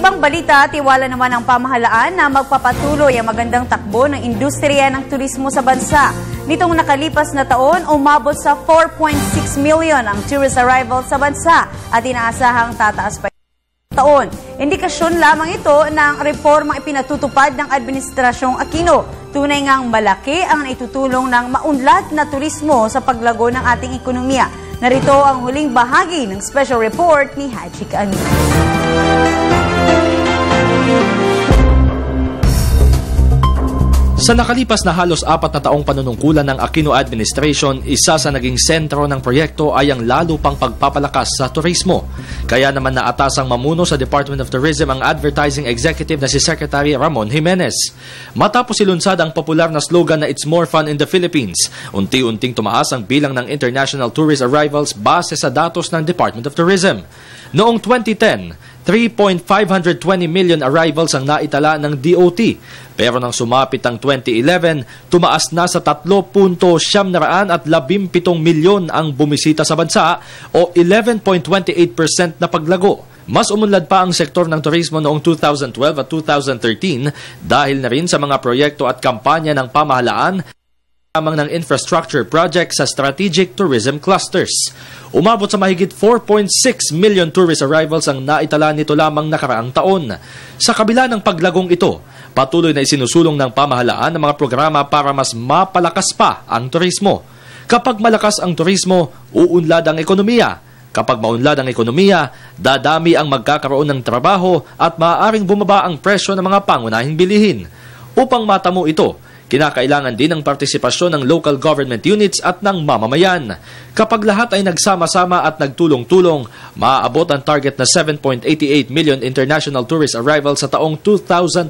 ibang balita, tiwala naman ang pamahalaan na magpapatuloy ang magandang takbo ng industriya ng turismo sa bansa. Nitong nakalipas na taon, umabot sa 4.6 million ang tourist arrivals sa bansa at inaasahang tataas pa taon. Indikasyon lamang ito ng reformang ipinatutupad ng Administrasyong Aquino. Tunay ngang malaki ang naitutulong ng maunlad na turismo sa paglago ng ating ekonomiya. Narito ang huling bahagi ng special report ni Haji Kaamino. Sa nakalipas na halos 4 na taong panunungkulan ng Aquino Administration, isa sa naging sentro ng proyekto ay ang lalo pang pagpapalakas sa turismo. Kaya naman naatasang mamuno sa Department of Tourism ang advertising executive na si Secretary Ramon Jimenez. Matapos ilunsad ang popular na slogan na "It's more fun in the Philippines", unti-unting tumaas ang bilang ng international tourist arrivals base sa datos ng Department of Tourism. Noong 2010, 3.520 million arrivals ang naitala ng DOT. Pero nang sumapit ang 2011, tumaas na sa 3.717 milyon ang bumisita sa bansa o 11.28% na paglago. Mas umunlad pa ang sektor ng turismo noong 2012 at 2013 dahil na rin sa mga proyekto at kampanya ng pamahalaan lamang ng infrastructure project sa strategic tourism clusters. Umabot sa mahigit 4.6 million tourist arrivals ang naitala nito lamang nakaraang taon. Sa kabila ng paglagong ito, patuloy na isinusulong ng pamahalaan ang mga programa para mas mapalakas pa ang turismo. Kapag malakas ang turismo, uunlad ang ekonomiya. Kapag maunlad ang ekonomiya, dadami ang magkakaroon ng trabaho at maaaring bumaba ang presyo ng mga pangunahing bilihin. Upang matamo ito, kinakailangan din ang partisipasyon ng local government units at ng mamamayan. Kapag lahat ay nagsama-sama at nagtulong-tulong, maaabot ang target na 7.88 million international tourist arrivals sa taong 2024.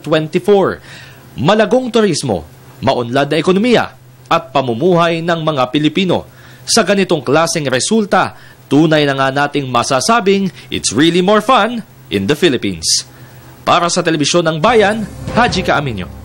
Malagong turismo, maunlad na ekonomiya, at pamumuhay ng mga Pilipino. Sa ganitong klaseng resulta, tunay na nga nating masasabing it's really more fun in the Philippines. Para sa Telebisyon ng Bayan, Haji Kaamino.